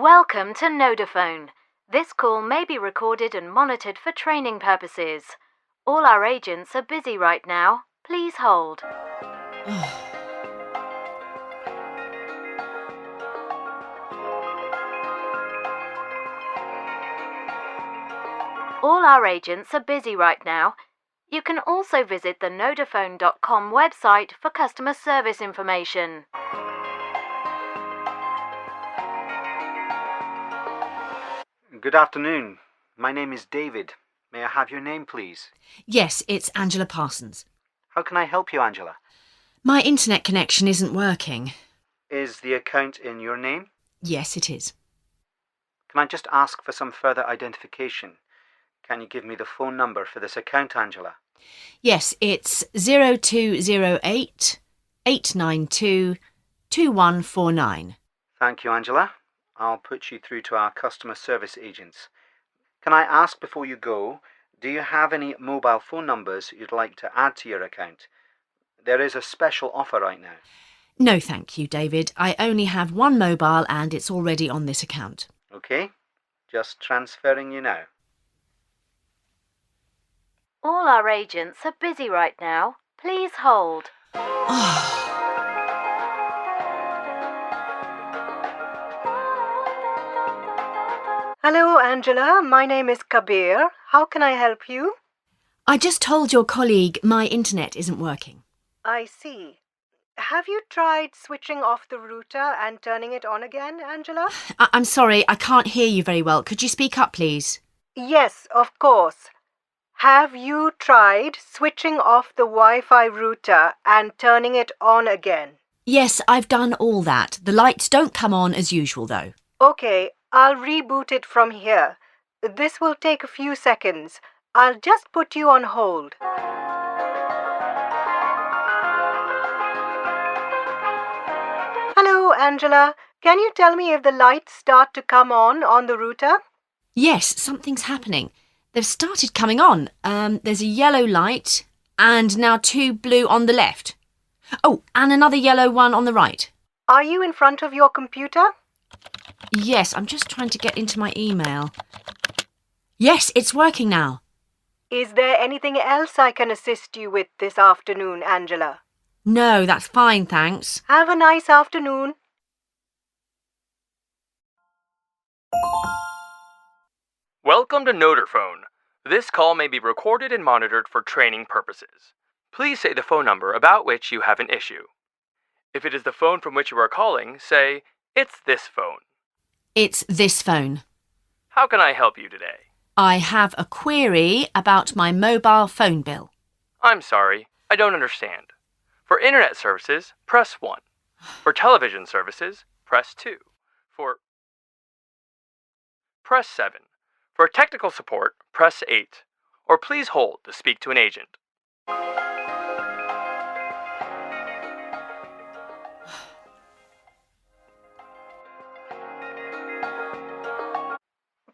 Welcome to Nodaphone. This call may be recorded and monitored for training purposes. All our agents are busy right now. Please hold. All our agents are busy right now. You can also visit the Nodaphone.com website for customer service information. Good afternoon. My name is David. May I have your name, please? Yes, it's Angela Parsons. How can I help you, Angela? My internet connection isn't working. Is the account in your name? Yes, it is. Can I just ask for some further identification? Can you give me the phone number for this account, Angela? Yes, it's 0208 892 2149. Thank you, Angela. I'll put you through to our customer service agents. Can I ask before you go, do you have any mobile phone numbers you'd like to add to your account? There is a special offer right now. No, thank you, David. I only have one mobile and it's already on this account. Okay, just transferring you now. All our agents are busy right now. Please hold. Hello, Angela. My name is Kabir. How can I help you? I just told your colleague my internet isn't working. I see. Have you tried switching off the router and turning it on again, Angela? I'm sorry, I can't hear you very well. Could you speak up, please? Yes, of course. Have you tried switching off the Wi-Fi router and turning it on again? Yes, I've done all that. The lights don't come on as usual, though. Okay, I'll reboot it from here. This will take a few seconds. I'll just put you on hold. Hello, Angela. Can you tell me if the lights start to come on the router? Yes, something's happening. They've started coming on. There's a yellow light and now two blue on the left. Oh, and another yellow one on the right. Are you in front of your computer? Yes, I'm just trying to get into my email. Yes, it's working now. Is there anything else I can assist you with this afternoon, Angela? No, that's fine, thanks. Have a nice afternoon. Welcome to Nodaphone. This call may be recorded and monitored for training purposes. Please say the phone number about which you have an issue. If it is the phone from which you are calling, say, "It's this phone." It's this phone. How can I help you today? I have a query about my mobile phone bill. I'm sorry, I don't understand. For internet services, press 1. For television services, press 2. Press 7. For technical support, press 8. Or please hold to speak to an agent.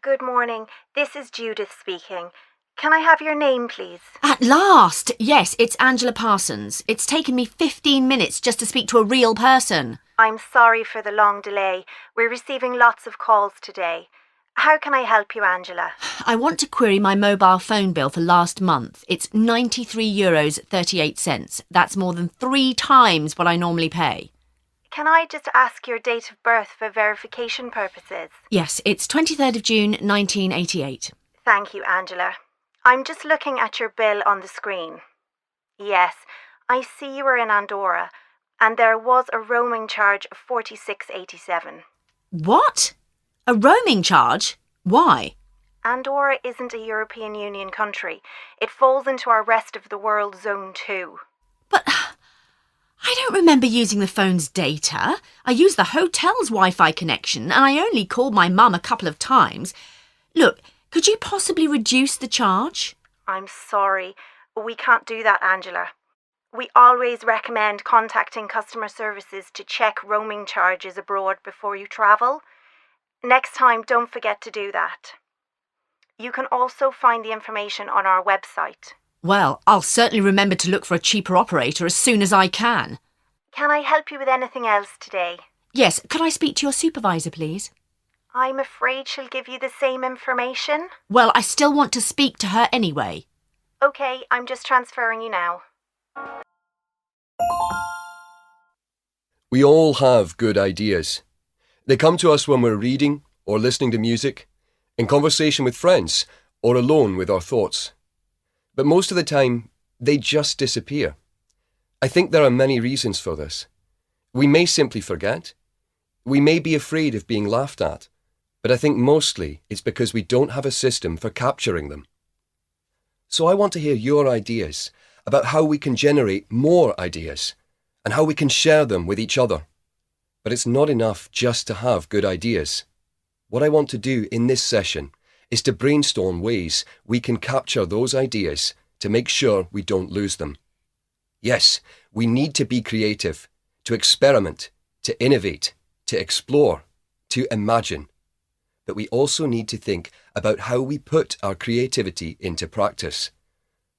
Good morning. This is Judith speaking. Can I have your name, please? At last! Yes, it's Angela Parsons. It's taken me 15 minutes just to speak to a real person. I'm sorry for the long delay. We're receiving lots of calls today. How can I help you, Angela? I want to query my mobile phone bill for last month. It's €93.38. That's more than 3 times what I normally pay. Can I just ask your date of birth for verification purposes? Yes, it's 23rd of June 1988. Thank you, Angela. I'm just looking at your bill on the screen. Yes, I see you were in Andorra, and there was a roaming charge of $46.87. What? A roaming charge? Why? Andorra isn't a European Union country. It falls into our rest of the world zone 2. But I don't remember using the phone's data. I used the hotel's Wi-Fi connection and I only called my mum a couple of times. Look, could you possibly reduce the charge? I'm sorry. We can't do that, Angela. We always recommend contacting customer services to check roaming charges abroad before you travel. Next time, don't forget to do that. You can also find the information on our website. Well, I'll certainly remember to look for a cheaper operator as soon as I can. Can I help you with anything else today? Yes, could I speak to your supervisor, please? I'm afraid she'll give you the same information. Well, I still want to speak to her anyway. Okay, I'm just transferring you now. We all have good ideas. They come to us when we're reading or listening to music, in conversation with friends, or alone with our thoughts. But most of the time, they just disappear. I think there are many reasons for this. We may simply forget. We may be afraid of being laughed at. But I think mostly it's because we don't have a system for capturing them. So I want to hear your ideas about how we can generate more ideas and how we can share them with each other. But it's not enough just to have good ideas. What I want to do in this session is to brainstorm ways we can capture those ideas to make sure we don't lose them. Yes, we need to be creative, to experiment, to innovate, to explore, to imagine. But we also need to think about how we put our creativity into practice.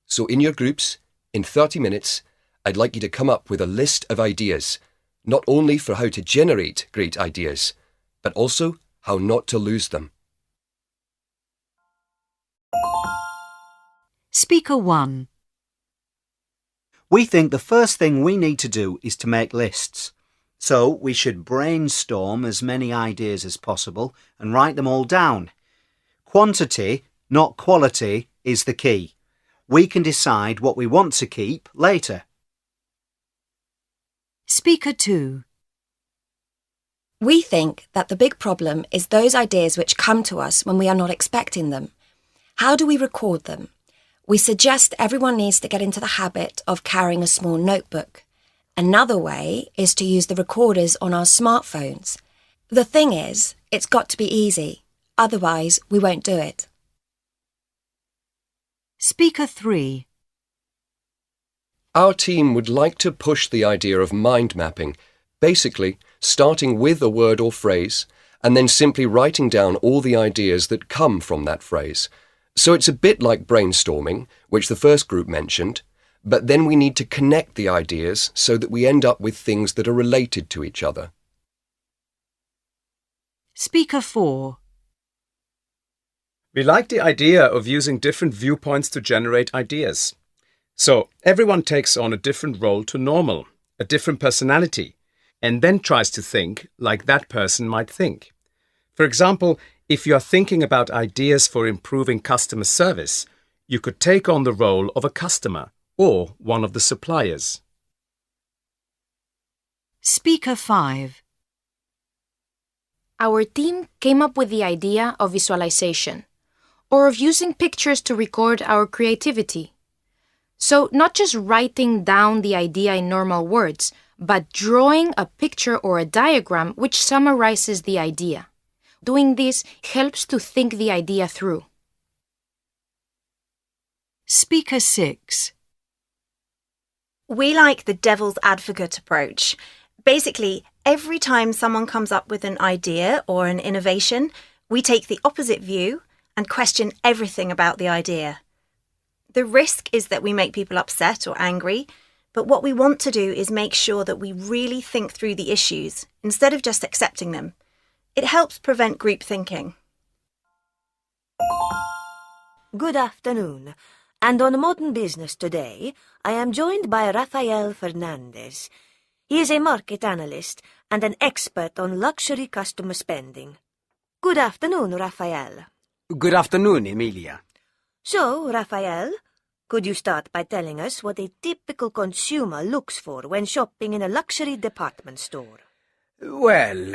So in your groups, in 30 minutes, I'd like you to come up with a list of ideas, not only for how to generate great ideas, but also how not to lose them. Speaker 1. We think the first thing we need to do is to make lists. So we should brainstorm as many ideas as possible and write them all down. Quantity, not quality, is the key. We can decide what we want to keep later. Speaker 2. We think that the big problem is those ideas which come to us when we are not expecting them. How do we record them? We suggest everyone needs to get into the habit of carrying a small notebook. Another way is to use the recorders on our smartphones. The thing is, it's got to be easy. Otherwise, we won't do it. Speaker 3. Our team would like to push the idea of mind mapping, basically starting with a word or phrase and then simply writing down all the ideas that come from that phrase. So it's a bit like brainstorming, which the first group mentioned, but then we need to connect the ideas so that we end up with things that are related to each other. Speaker 4. We like the idea of using different viewpoints to generate ideas. So everyone takes on a different role to normal, a different personality, and then tries to think like that person might think. For example, if you are thinking about ideas for improving customer service, you could take on the role of a customer or one of the suppliers. Speaker 5. Our team came up with the idea of visualization, or of using pictures to record our creativity. So not just writing down the idea in normal words, but drawing a picture or a diagram which summarizes the idea. Doing this helps to think the idea through. Speaker 6. We like the devil's advocate approach. Basically, every time someone comes up with an idea or an innovation, we take the opposite view and question everything about the idea. The risk is that we make people upset or angry, but what we want to do is make sure that we really think through the issues instead of just accepting them. It helps prevent group thinking. Good afternoon. And on Modern Business today, I am joined by Rafael Fernandez. He is a market analyst and an expert on luxury customer spending. Good afternoon, Rafael. Good afternoon, Emilia. So, Rafael, could you start by telling us what a typical consumer looks for when shopping in a luxury department store? Well,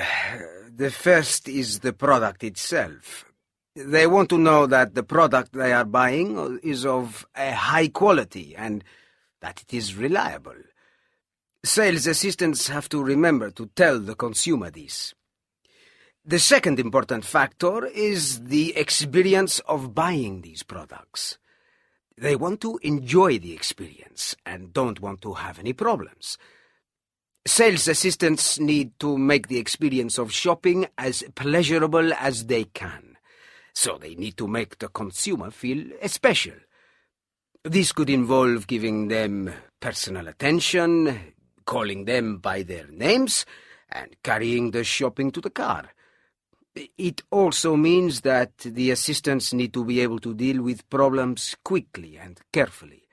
the first is the product itself. They want to know that the product they are buying is of a high quality and that it is reliable. Sales assistants have to remember to tell the consumer this. The second important factor is the experience of buying these products. They want to enjoy the experience and don't want to have any problems. Sales assistants need to make the experience of shopping as pleasurable as they can. So they need to make the consumer feel special. This could involve giving them personal attention, calling them by their names, and carrying the shopping to the car. It also means that the assistants need to be able to deal with problems quickly and carefully.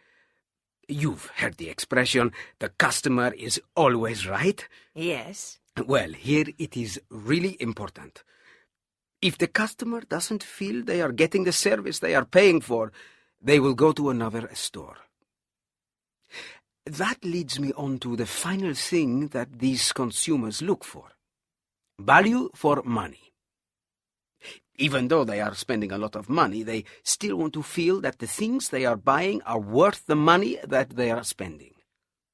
You've heard the expression, the customer is always right? Yes. Well, here it is really important. If the customer doesn't feel they are getting the service they are paying for, they will go to another store. That leads me on to the final thing that these consumers look for. Value for money. Even though they are spending a lot of money, they still want to feel that the things they are buying are worth the money that they are spending.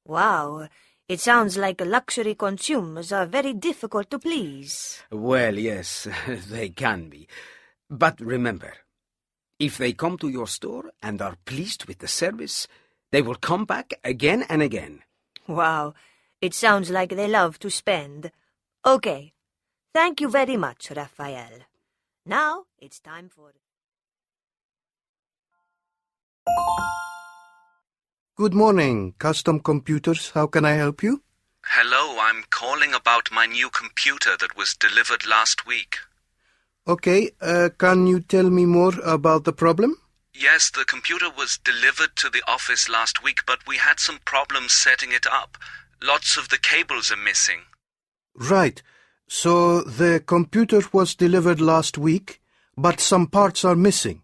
Wow, it sounds like luxury consumers are very difficult to please. Well, yes, they can be. But remember, if they come to your store and are pleased with the service, they will come back again and again. Wow, it sounds like they love to spend. Okay, thank you very much, Raphael. Now it's time for... Good morning, Custom Computers. How can I help you? Hello, I'm calling about my new computer that was delivered last week. Okay, can you tell me more about the problem? Yes, the computer was delivered to the office last week, but we had some problems setting it up. Lots of the cables are missing. Right. So the computer was delivered last week, but some parts are missing.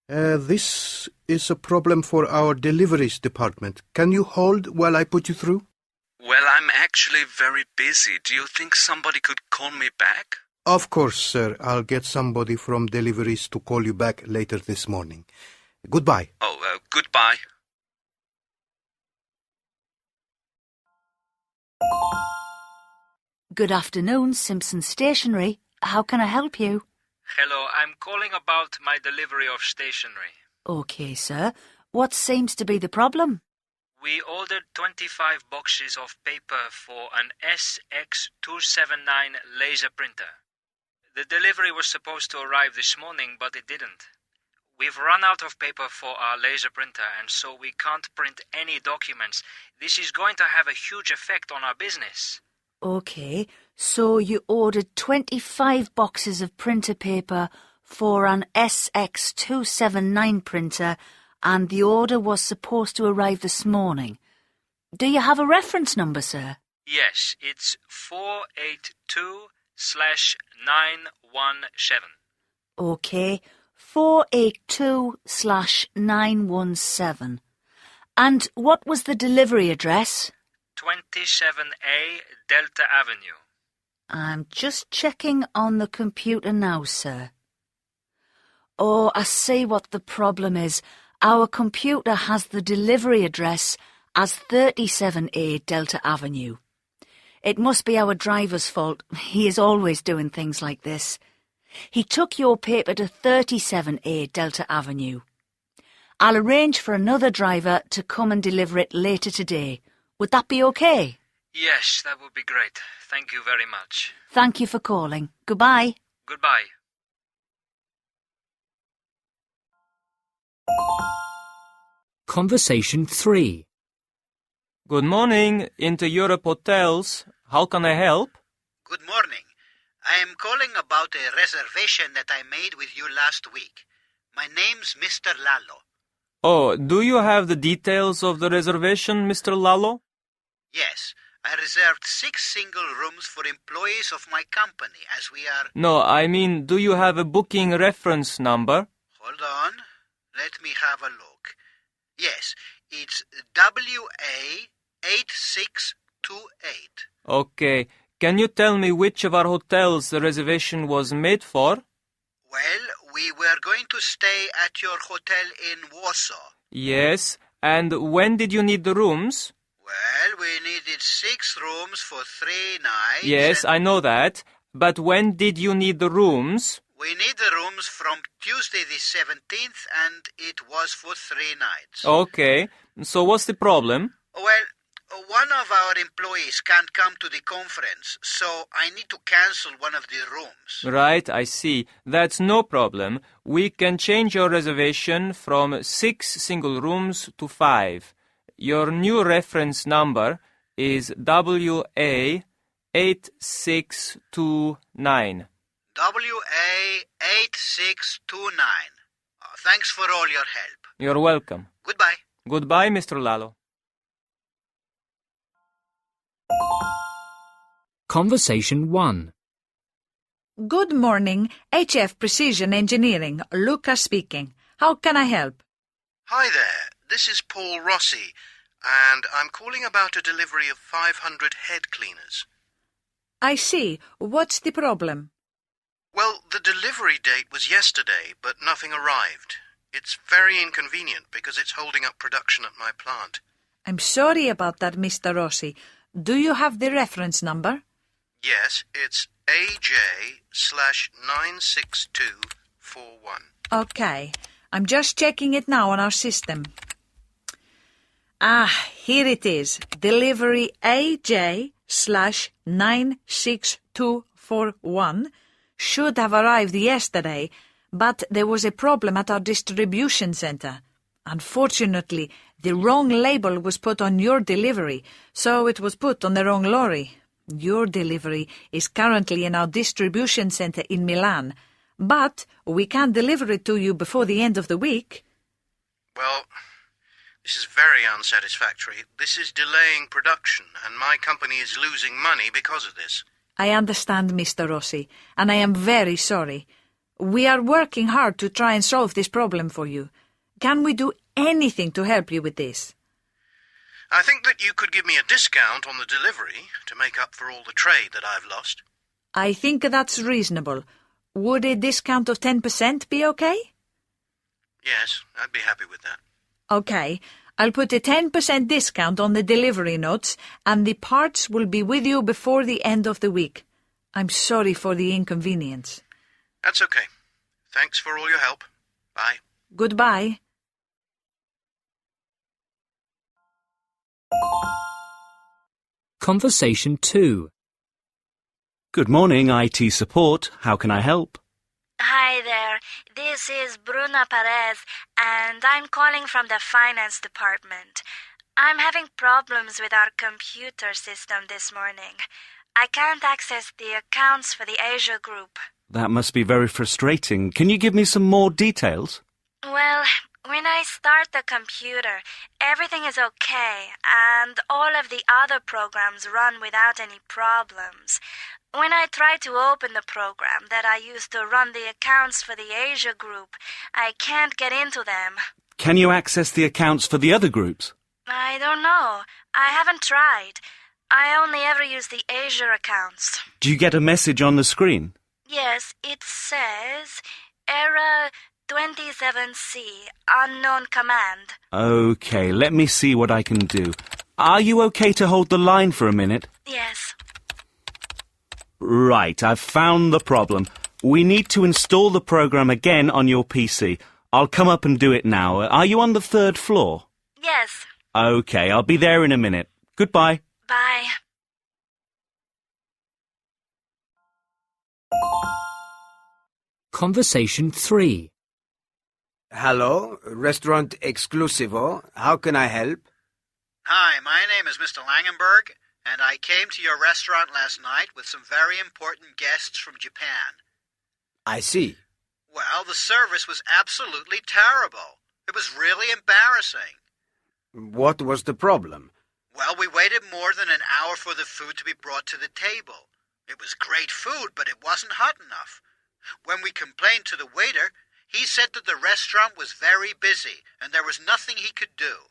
This is a problem for our deliveries department. Can you hold while I put you through? Well, I'm actually very busy. Do you think somebody could call me back? Of course, sir. I'll get somebody from deliveries to call you back later this morning. Goodbye. Oh, goodbye. Good afternoon, Simpson Stationery. How can I help you? Hello, I'm calling about my delivery of stationery. OK, sir. What seems to be the problem? We ordered 25 boxes of paper for an SX279 laser printer. The delivery was supposed to arrive this morning, but it didn't. We've run out of paper for our laser printer, and so we can't print any documents. This is going to have a huge effect on our business. OK, so you ordered 25 boxes of printer paper for an SX279 printer, and the order was supposed to arrive this morning. Do you have a reference number, sir? Yes, it's 482/917. OK, 482/917. And what was the delivery address? 27A Delta Avenue. I'm just checking on the computer now, sir. Oh, I see what the problem is. Our computer has the delivery address as 37A Delta Avenue. It must be our driver's fault. He is always doing things like this. He took your paper to 37A Delta Avenue. I'll arrange for another driver to come and deliver it later today. Would that be okay? Yes, that would be great. Thank you very much. Thank you for calling. Goodbye. Goodbye. Conversation 3. Good morning, Into Europe Hotels. How can I help? Good morning. I am calling about a reservation that I made with you last week. My name's Mr. Lalo. Oh, do you have the details of the reservation, Mr. Lalo? Yes, I reserved 6 single rooms for employees of my company as we are... No, I mean, do you have a booking reference number? Hold on. Let me have a look. Yes, it's WA8628. Okay. Can you tell me which of our hotels the reservation was made for? Well, we were going to stay at your hotel in Warsaw. Yes. And when did you need the rooms? Well, we needed 6 rooms for 3 nights. Yes, I know that. But when did you need the rooms? We need the rooms from Tuesday the 17th, and it was for 3 nights. Okay. So what's the problem? Well, one of our employees can't come to the conference, so I need to cancel one of the rooms. Right, I see. That's no problem. We can change your reservation from 6 single rooms to 5. Your new reference number is WA8629. WA8629. Thanks for all your help. You're welcome. Goodbye. Goodbye, Mr. Lalo. Conversation 1. Good morning, HF Precision Engineering. Luca speaking. How can I help? Hi there, this is Paul Rossi, and I'm calling about a delivery of 500 head cleaners. I see. What's the problem? Well, the delivery date was yesterday, but nothing arrived. It's very inconvenient because it's holding up production at my plant. I'm sorry about that, Mr. Rossi. Do you have the reference number? Yes, it's AJ/96241. Okay. I'm just checking it now on our system. Here it is. Delivery AJ/96241 should have arrived yesterday, but there was a problem at our distribution center. Unfortunately, the wrong label was put on your delivery, so it was put on the wrong lorry. Your delivery is currently in our distribution center in Milan, but we can deliver it to you before the end of the week. Well, this is very unsatisfactory. This is delaying production, and my company is losing money because of this. I understand, Mr. Rossi, and I am very sorry. We are working hard to try and solve this problem for you. Can we do anything to help you with this? I think that you could give me a discount on the delivery to make up for all the trade that I've lost. I think that's reasonable. Would a discount of 10% be okay? Yes, I'd be happy with that. Okay, I'll put a 10% discount on the delivery notes, and the parts will be with you before the end of the week. I'm sorry for the inconvenience. That's okay. Thanks for all your help. Bye. Goodbye. Conversation 2. Good morning, IT support. How can I help? Hi there. This is Bruna Perez, and I'm calling from the finance department. I'm having problems with our computer system this morning. I can't access the accounts for the Asia group. That must be very frustrating. Can you give me some more details? Well, when I start the computer, everything is okay, and all of the other programs run without any problems. When I try to open the program that I used to run the accounts for the Asia group, I can't get into them. Can you access the accounts for the other groups? I don't know. I haven't tried. I only ever use the Asia accounts. Do you get a message on the screen? Yes, it says error 27C, unknown command. Okay, let me see what I can do. Are you okay to hold the line for a minute? Yes. Right, I've found the problem. We need to install the program again on your PC. I'll come up and do it now. Are you on the 3rd floor? Yes. Okay, I'll be there in a minute. Goodbye. Bye. Conversation 3. Hello, Restaurant Exclusivo. How can I help? Hi, my name is Mr. Langenberg, and I came to your restaurant last night with some very important guests from Japan. I see. Well, the service was absolutely terrible. It was really embarrassing. What was the problem? Well, we waited more than an hour for the food to be brought to the table. It was great food, but it wasn't hot enough. When we complained to the waiter, he said that the restaurant was very busy and there was nothing he could do.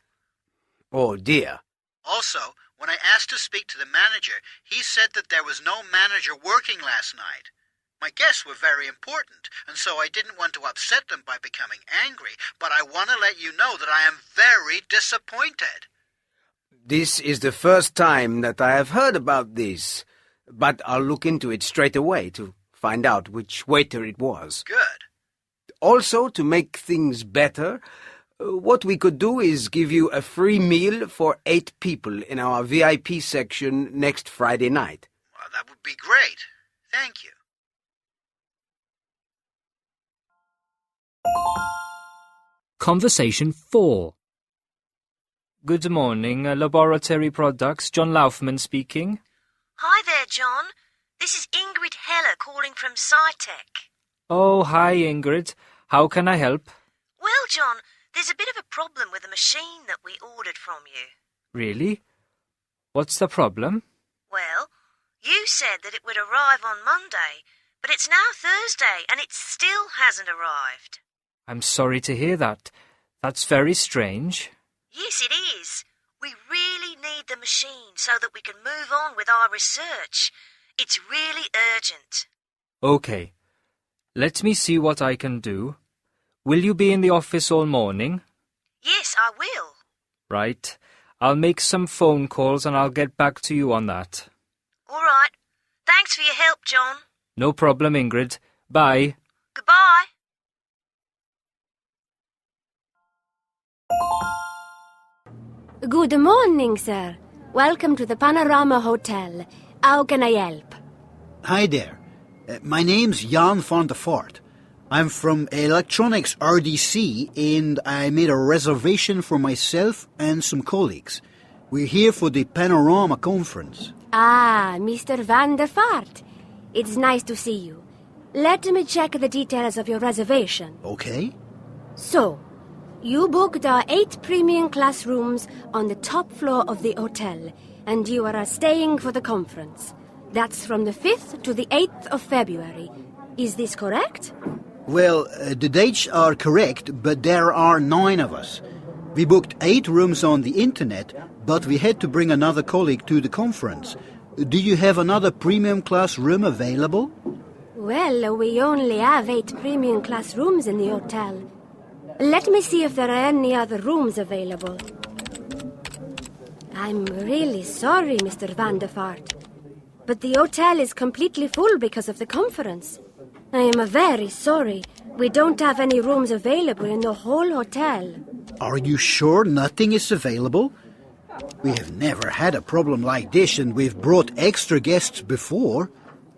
Oh, dear. Also, when I asked to speak to the manager, he said that there was no manager working last night. My guests were very important, and so I didn't want to upset them by becoming angry, but I want to let you know that I am very disappointed. This is the first time that I have heard about this, but I'll look into it straight away to find out which waiter it was. Good. Also, to make things better, what we could do is give you a free meal for 8 people in our VIP section next Friday night. Well, that would be great. Thank you. Conversation 4. Good morning, Laboratory Products. John Laufman speaking. Hi there, John. This is Ingrid Heller calling from SciTech. Oh, hi, Ingrid. How can I help? Well, John, there's a bit of a problem with the machine that we ordered from you. Really? What's the problem? Well, you said that it would arrive on Monday, but it's now Thursday and it still hasn't arrived. I'm sorry to hear that. That's very strange. Yes, it is. We really need the machine so that we can move on with our research. It's really urgent. Okay. Let me see what I can do. Will you be in the office all morning? Yes, I will. Right. I'll make some phone calls and I'll get back to you on that. All right. Thanks for your help, John. No problem, Ingrid. Bye. Goodbye. Good morning, sir. Welcome to the Panorama Hotel. How can I help? Hi there. My name's Jan van der Vaart. I'm from Electronics RDC and I made a reservation for myself and some colleagues. We're here for the Panorama Conference. Ah, Mr. van der Vaart. It's nice to see you. Let me check the details of your reservation. Okay. So, you booked our 8 premium class rooms on the top floor of the hotel, and you are staying for the conference. That's from the 5th to the 8th of February. Is this correct? Well, the dates are correct, but there are 9 of us. We booked 8 rooms on the internet, but we had to bring another colleague to the conference. Do you have another premium class room available? Well, we only have 8 premium class rooms in the hotel. Let me see if there are any other rooms available. I'm really sorry, Mr. van der Vaart, but the hotel is completely full because of the conference. I am very sorry. We don't have any rooms available in the whole hotel. Are you sure nothing is available? We have never had a problem like this and we've brought extra guests before.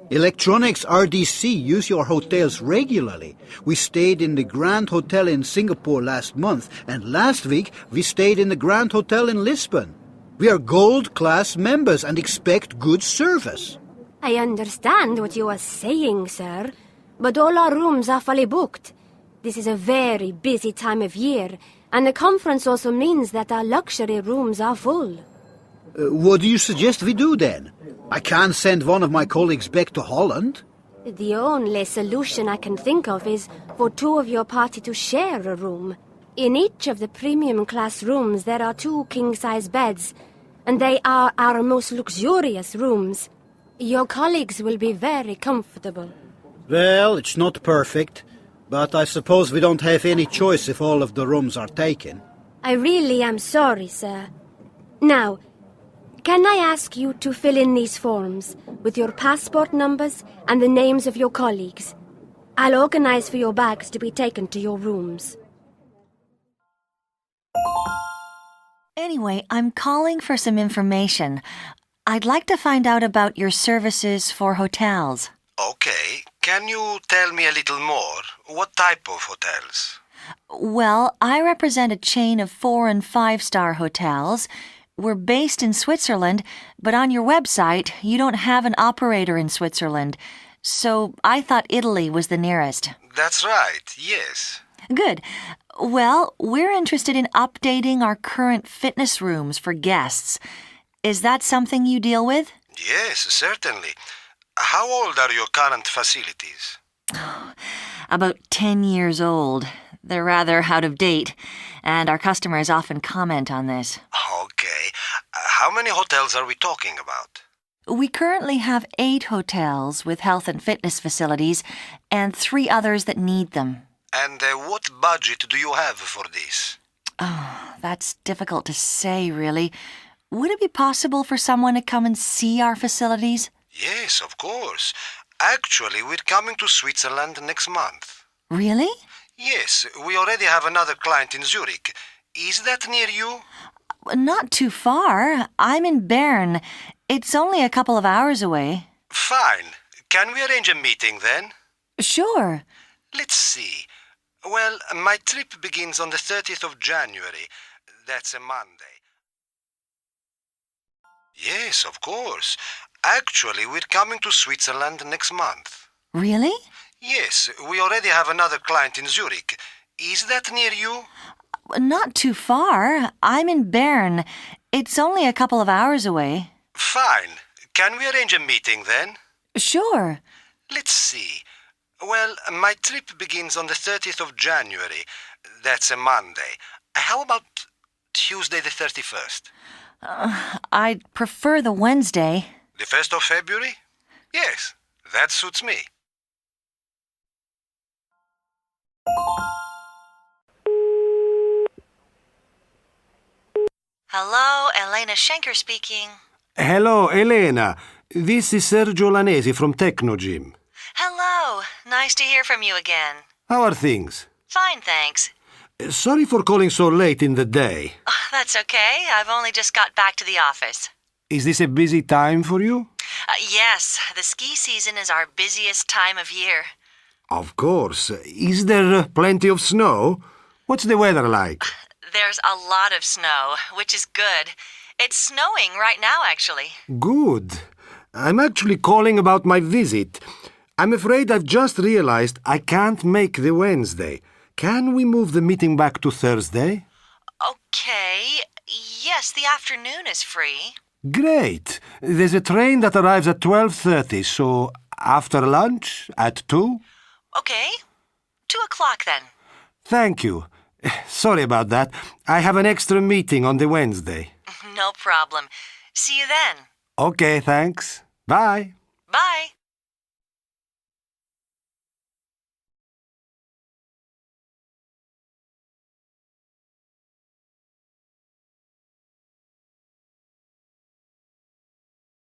Electronics RDC use your hotels regularly. We stayed in the Grand Hotel in Singapore last month, and last week we stayed in the Grand Hotel in Lisbon. We are gold class members and expect good service. I understand what you are saying, sir, but all our rooms are fully booked. This is a very busy time of year, and the conference also means that our luxury rooms are full. What do you suggest we do then? I can't send one of my colleagues back to Holland. The only solution I can think of is for 2 of your party to share a room. In each of the premium class rooms there are 2 king-size beds, and they are our most luxurious rooms. Your colleagues will be very comfortable. Well, it's not perfect, but I suppose we don't have any choice if all of the rooms are taken. I really am sorry, sir. Now, can I ask you to fill in these forms with your passport numbers and the names of your colleagues? I'll organize for your bags to be taken to your rooms. Anyway, I'm calling for some information. I'd like to find out about your services for hotels. Okay. Can you tell me a little more? What type of hotels? Well, I represent a chain of 4- and 5-star hotels. We're based in Switzerland, but on your website, you don't have an operator in Switzerland. So I thought Italy was the nearest. That's right, yes. Good. Well, we're interested in updating our current fitness rooms for guests. Is that something you deal with? Yes, certainly. How old are your current facilities? About 10 years old. They're rather out of date, and our customers often comment on this. Okay. How many hotels are we talking about? We currently have 8 hotels with health and fitness facilities, and 3 others that need them. And what budget do you have for this? Oh, that's difficult to say, really. Would it be possible for someone to come and see our facilities? Yes, of course. Actually, we're coming to Switzerland next month. Really? Yes, we already have another client in Zurich. Is that near you? Not too far. I'm in Bern. It's only a couple of hours away. Fine. Can we arrange a meeting then? Sure. Let's see. Well, my trip begins on the 30th of January. That's a Monday. Yes, of course. Actually, we're coming to Switzerland next month. Really? Yes, we already have another client in Zurich. Is that near you? Not too far. I'm in Bern. It's only a couple of hours away. Fine. Can we arrange a meeting then? Sure. Let's see. Well, my trip begins on the 30th of January. That's a Monday. How about Tuesday the 31st? I'd prefer the Wednesday. The 1st of February? Yes, that suits me. Hello, Elena Schenker speaking. Hello, Elena. This is Sergio Lanesi from Technogym. Hello, nice to hear from you again. How are things? Fine, thanks. Sorry for calling so late in the day. Oh, that's okay. I've only just got back to the office. Is this a busy time for you? Yes, the ski season is our busiest time of year. Of course. Is there plenty of snow? What's the weather like? There's a lot of snow, which is good. It's snowing right now, actually. Good. I'm actually calling about my visit. I'm afraid I've just realized I can't make the Wednesday. Can we move the meeting back to Thursday? Okay. Yes, the afternoon is free. Great. There's a train that arrives at 12:30, so after lunch at 2? Okay. 2 o'clock then. Thank you. Sorry about that. I have an extra meeting on the Wednesday. No problem. See you then. Okay, thanks. Bye. Bye.